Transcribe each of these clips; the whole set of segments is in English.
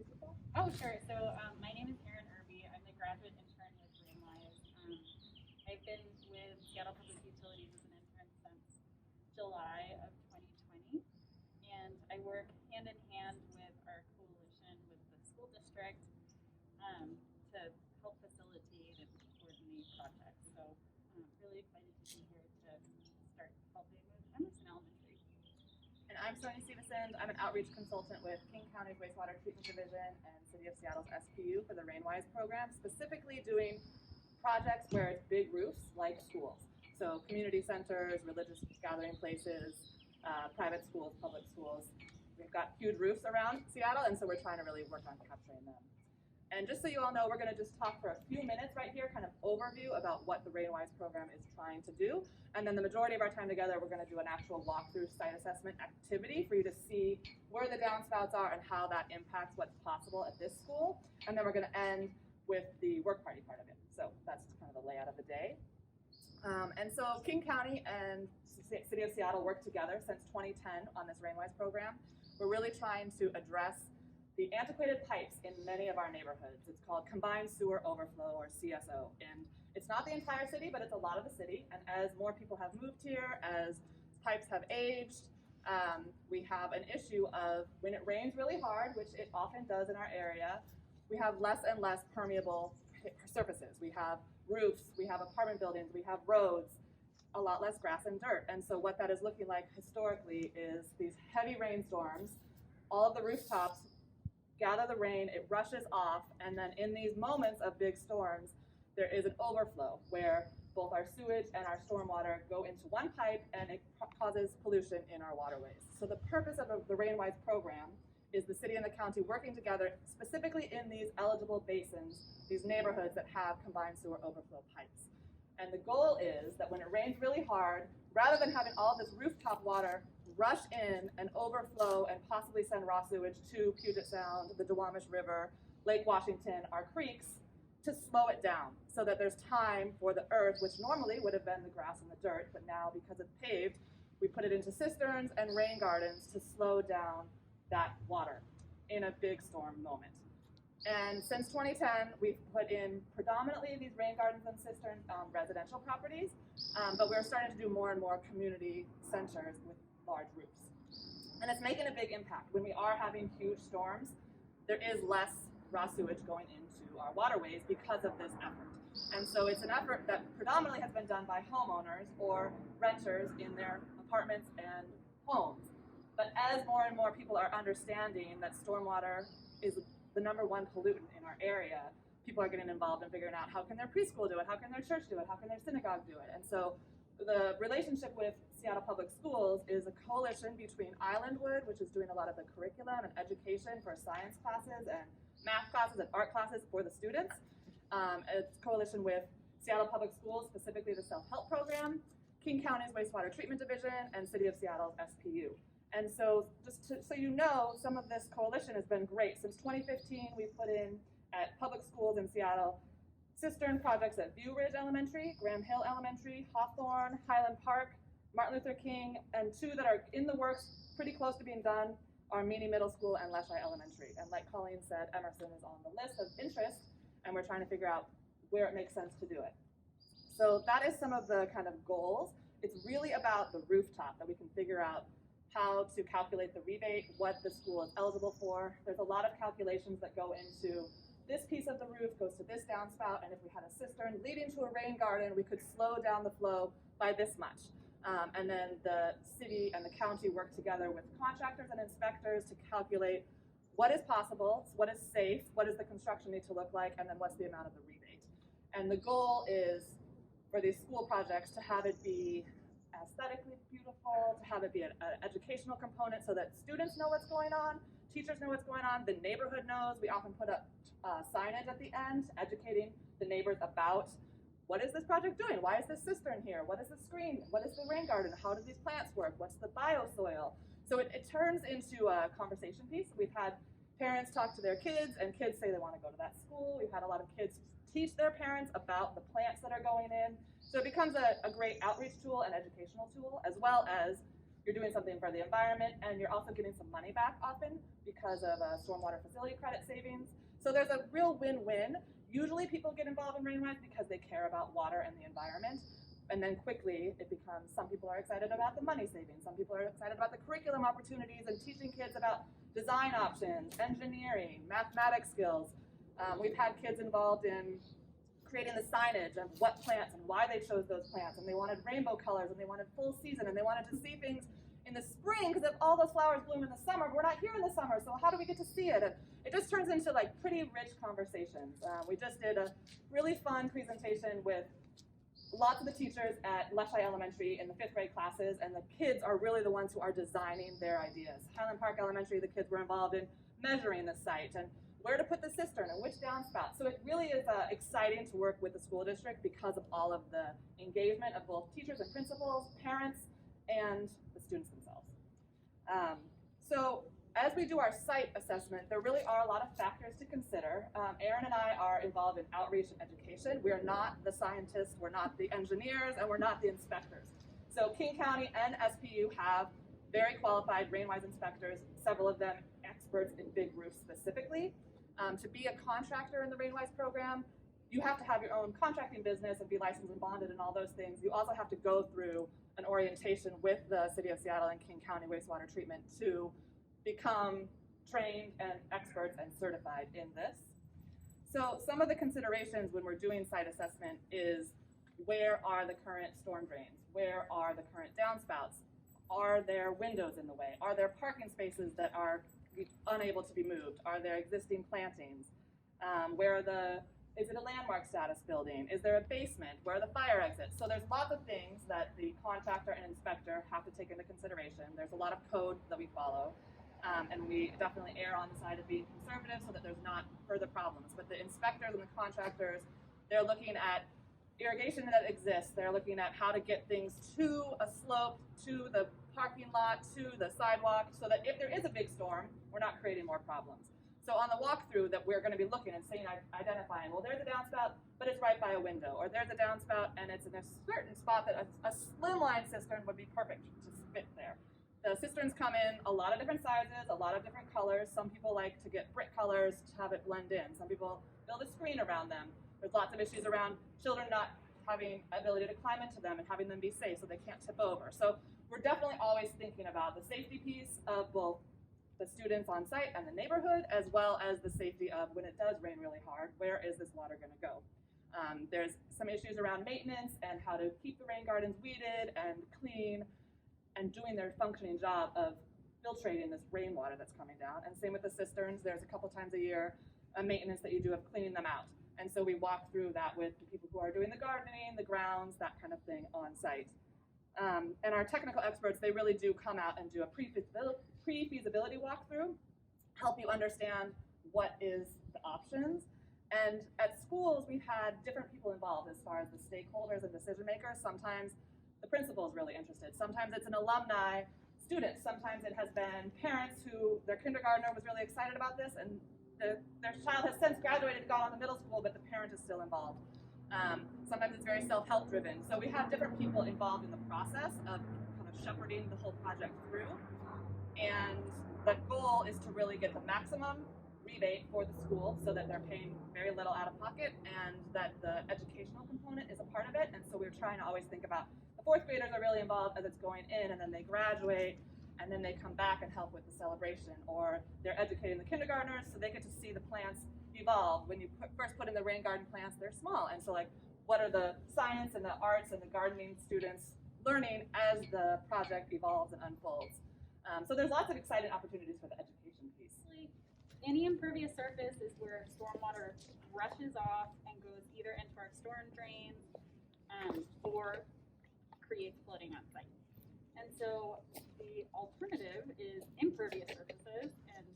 introduce yourself? Oh, sure. So my name is Erin Irby. I'm the graduate intern with Rainwise. I've been with Seattle Public Utilities as an intern since July of 2020, and I work hand in hand with our coalition with the school district to help facilitate and coordinate projects. So really excited to be here to start helping with Emerson Elementary. And I'm Sonia Stevenson. I'm an outreach consultant with King County's Wastewater Treatment Division and City of Seattle's SPU for the Rainwise program, specifically doing projects where it's big roofs like schools. So community centers, religious gathering places, private schools, public schools. We've got huge roofs around Seattle, and so we're trying to really work on capturing them. And just so you all know, we're going to just talk for a few minutes right here, kind of overview about what the Rainwise program is trying to do. And then the majority of our time together, we're going to do an actual walkthrough site assessment activity for you to see where the downspouts are and how that impacts what's possible at this school. And then we're going to end with the work party part of it. So that's kind of the layout of the day. And so King County and City of Seattle worked together since 2010 on this Rainwise program. We're really trying to address the antiquated pipes in many of our neighborhoods. It's called Combined Sewer Overflow, or CSO. And it's not the entire city, but it's a lot of the city. And as more people have moved here, as pipes have aged, we have an issue of when it rains really hard, which it often does in our area, we have less and less permeable surfaces. We have roofs, we have apartment buildings, we have roads, a lot less grass and dirt. And so what that is looking like historically is these heavy rainstorms, all of the rooftops gather the rain, it rushes off, and then in these moments of big storms, there is an overflow where both our sewage and our stormwater go into one pipe, and it causes pollution in our waterways. So the purpose of the Rainwise program is the city and the county working together specifically in these eligible basins, these neighborhoods that have combined sewer overflow pipes. And the goal is that when it rains really hard, rather than having all this rooftop water rush in and overflow and possibly send raw sewage to Puget Sound, the Duwamish River, Lake Washington, our creeks, to slow it down so that there's time for the earth, which normally would have been the grass and the dirt, but now because it's paved, we put it into cisterns and rain gardens to slow down that water in a big storm moment. And since 2010, we've put in predominantly these rain gardens and cisterns on residential properties, but we're starting to do more and more community centers with large roofs. And it's making a big impact. When we are having huge storms, there is less raw sewage going into our waterways because of this effort. And so it's an effort that predominantly has been done by homeowners or renters in their apartments and homes. But as more and more people are understanding that stormwater is the number one pollutant in our area, people are getting involved in figuring out how can their preschool do it, how can their church do it, how can their synagogue do it. And so the relationship with Seattle Public Schools is a coalition between Islandwood, which is doing a lot of the curriculum and education for science classes and math classes and art classes for the students. It's a coalition with Seattle Public Schools, specifically the self-help program, King County's Wastewater Treatment Division, and City of Seattle's SPU. And so so you know, some of this coalition has been great. Since 2015, we've put in at public schools in Seattle cistern projects at View Ridge Elementary, Graham Hill Elementary, Hawthorne, Highland Park, Martin Luther King, and two that are in the works, pretty close to being done, are Meany Middle School and Leschi Elementary. And like Colleen said, Emerson is on the list of interest, and we're trying to figure out where it makes sense to do it. So that is some of the kind of goals. It's really about the rooftop, that we can figure out how to calculate the rebate, what the school is eligible for. There's a lot of calculations that go into this piece of the roof goes to this downspout, and if we had a cistern leading to a rain garden, we could slow down the flow by this much. And then the city and the county work together with contractors and inspectors to calculate what is possible, what is safe, what does the construction need to look like, and then what's the amount of the rebate. And the goal is for these school projects to have it be aesthetically beautiful, to have it be an educational component so that students know what's going on, teachers know what's going on, the neighborhood knows. We often put up signage at the end educating the neighbors about what is this project doing? Why is this cistern here? What is the screen? What is the rain garden? How do these plants work? What's the bioswale? So it turns into a conversation piece. We've had parents talk to their kids, and kids say they want to go to that school. We've had a lot of kids teach their parents about the plants that are going in. So it becomes a great outreach tool and educational tool, as well as you're doing something for the environment, and you're also getting some money back often because of stormwater facility credit savings. So there's a real win-win. Usually people get involved in Rainwise because they care about water and the environment. And then quickly it becomes, some people are excited about the money savings, some people are excited about the curriculum opportunities and teaching kids about design options, engineering, mathematics skills. We've had kids involved in creating the signage of what plants and why they chose those plants, and they wanted rainbow colors and they wanted full season and they wanted to see things in the spring because if all those flowers bloom in the summer, but we're not here in the summer, so how do we get to see it? And it just turns into like pretty rich conversations. We just did a really fun presentation with lots of the teachers at Leschi Elementary in the 5th grade classes, and the kids are really the ones who are designing their ideas. Highland Park Elementary, the kids were involved in measuring the site and where to put the cistern and which downspout. So it really is exciting to work with the school district because of all of the engagement of both teachers and principals, parents, and the students themselves. So as we do our site assessment, there really are a lot of factors to consider. Erin and I are involved in outreach and education. We are not the scientists, we're not the engineers, and we're not the inspectors. So King County and SPU have very qualified Rainwise inspectors, several of them experts in big roofs specifically. To be a contractor in the Rainwise program, you have to have your own contracting business and be licensed and bonded and all those things. You also have to go through an orientation with the City of Seattle and King County Wastewater Treatment to become trained and experts and certified in this. So some of the considerations when we're doing site assessment is, where are the current storm drains? Where are the current downspouts? Are there windows in the way? Are there parking spaces that are unable to be moved? Are there existing plantings? Is it a landmark status building? Is there a basement? Where are the fire exits? So there's lots of things that the contractor and inspector have to take into consideration. There's a lot of code that we follow. And we definitely err on the side of being conservative so that there's not further problems. But the inspectors and the contractors, they're looking at irrigation that exists. They're looking at how to get things to a slope, to the parking lot, to the sidewalk, so that if there is a big storm, we're not creating more problems. So on the walkthrough that we're going to be looking and saying, identifying, well, there's a downspout, but it's right by a window, or there's a downspout and it's in a certain spot that a slimline cistern would be perfect to fit there. The cisterns come in a lot of different sizes, a lot of different colors. Some people like to get brick colors to have it blend in. Some people build a screen around them. There's lots of issues around children not having ability to climb into them and having them be safe so they can't tip over. So we're definitely always thinking about the safety piece of both the students on site and the neighborhood, as well as the safety of when it does rain really hard, where is this water going to go? There's some issues around maintenance and how to keep the rain gardens weeded and clean and doing their functioning job of filtrating this rainwater that's coming down. And same with the cisterns. There's a couple times a year a maintenance that you do of cleaning them out. And so we walk through that with the people who are doing the gardening, the grounds, that kind of thing on site. And our technical experts, they really do come out and do a pre-feasibility walkthrough, help you understand what is the options. And at schools, we've had different people involved as far as the stakeholders and decision makers. Sometimes the principal is really interested. Sometimes it's an alumni student. Sometimes it has been parents who, their kindergartner was really excited about this and their child has since graduated and gone on to middle school, but the parent is still involved. Sometimes it's very self-help driven. So we have different people involved in the process of kind of shepherding the whole project through. And the goal is to really get the maximum rebate for the school so that they're paying very little out of pocket and that the educational component is a part of it. And so we're trying to always think about the 4th graders are really involved as it's going in, and then they graduate and then they come back and help with the celebration, or they're educating the kindergartners so they get to see the plants evolve. When you first put in the rain garden plants, they're small, and so like, what are the science and the arts and the gardening students learning as the project evolves and unfolds? So there's lots of exciting opportunities for the education piece. Any impervious surface is where stormwater rushes off and goes either into our storm drains or creates flooding on site. And so the alternative is impervious surfaces, and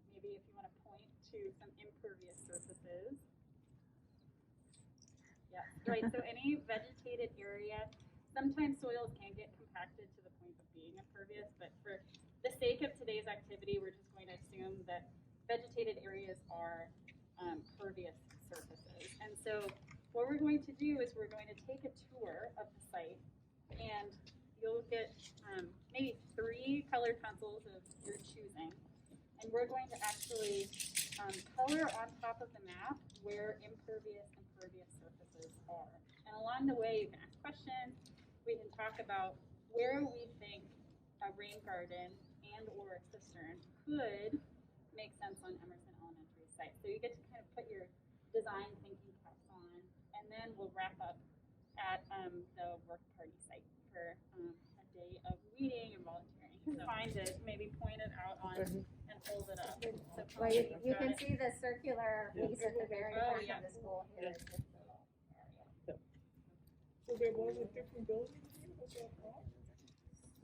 maybe if you want to point to some impervious surfaces. Yeah, right, so any vegetated area, sometimes soils can get compacted to the point of being impervious, but for the sake of today's activity, we're just going to assume that vegetated areas are pervious surfaces. And so what we're going to do is we're going to take a tour of the site, and you'll get maybe 3 colored pencils of your choosing, and we're going to actually color on top of the map where impervious and pervious surfaces are. And along the way, you can ask questions. We can talk about where we think a rain garden and or a cistern could make sense on Emerson Elementary site. So you get to kind of put your design thinking caps on, and then we'll wrap up at the work party site for a day of reading and volunteering. So find it, maybe point it out on and hold it up. So Well, you can see the circular piece at the very back yeah. of the school here. It's this little area. So there was a different building here, was that all?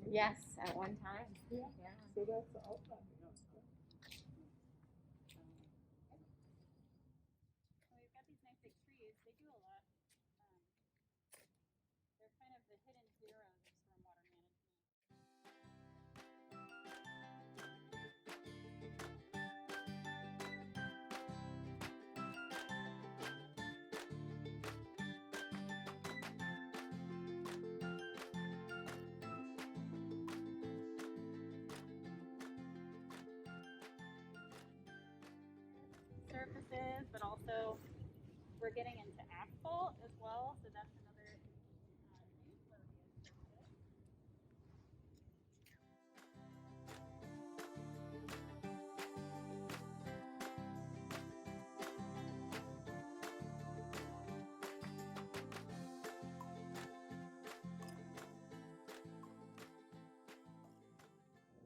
Yes, at one time. Yeah. Yeah. So that's the outline. So we've got these nice big trees. They do a lot. They're kind of the hidden heroes of stormwater management. Surfaces, but also we're getting into asphalt as well, so that's another impervious surface.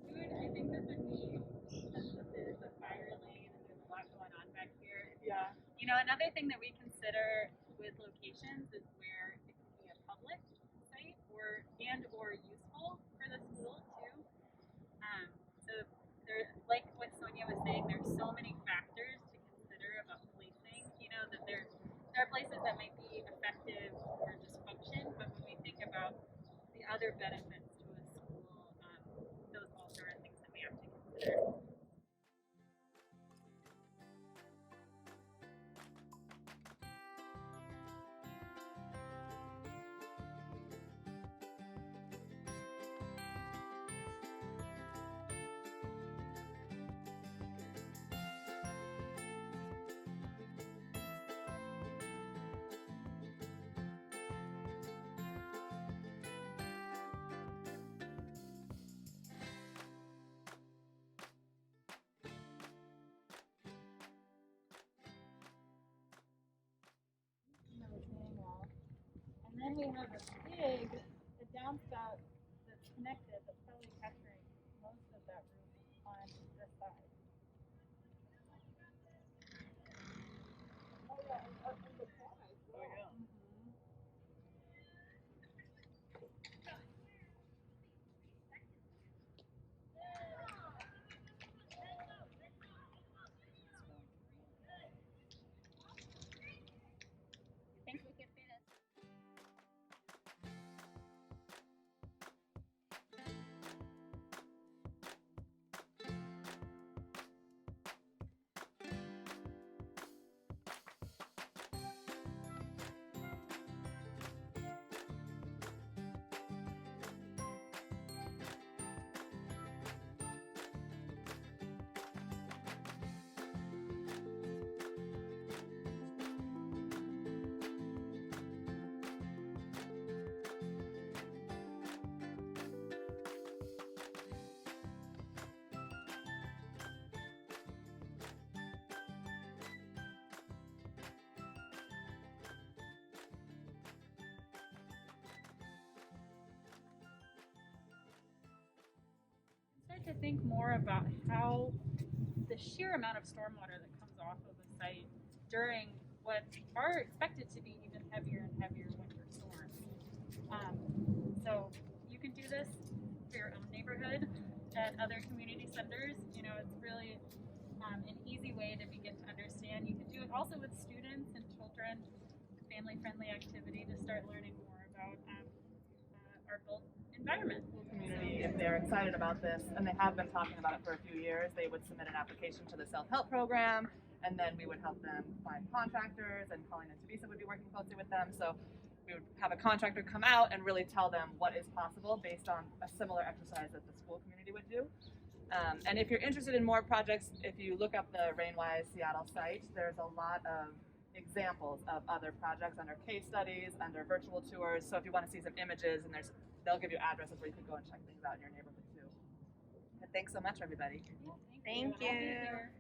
Food, I think this would be there's a fire lane and there's a lot going on back here. Yeah. You know, another thing that we consider with locations is where it can be a public site or useful for the school too. So there, like what Sonia was saying, there's so many factors to consider about placing. You know, that there are places that might be effective or just function, but when we think about the other benefits to a school, those also are things that we have to consider. And then we have a downspout that's connected that's probably capturing most of that roof on this side. Oh, yeah, and up in the corner as well. yeah. You think we could fit it? Start to think more about how the sheer amount of stormwater that comes off of a site during what are expected to be even heavier and heavier winter storms. So you can do this for your own neighborhood and other community centers. You know, it's really an easy way to begin to understand. You can do it also with students and children, family-friendly activity to start learning more about our built environment. Community, if they're excited about this, and they have been talking about it for a few years, they would submit an application to the self-help program, and then we would help them find contractors, and Colleen and Teresa would be working closely with them. So we would have a contractor come out and really tell them what is possible based on a similar exercise that the school community would do. And if you're interested in more projects, if you look up the Rainwise Seattle site, there's a lot of examples of other projects under case studies, under virtual tours. So if you want to see some images, and they'll give you addresses where you could go and check things out in your neighborhood too. But thanks so much, everybody. Thank Thank you. I'll be you. here.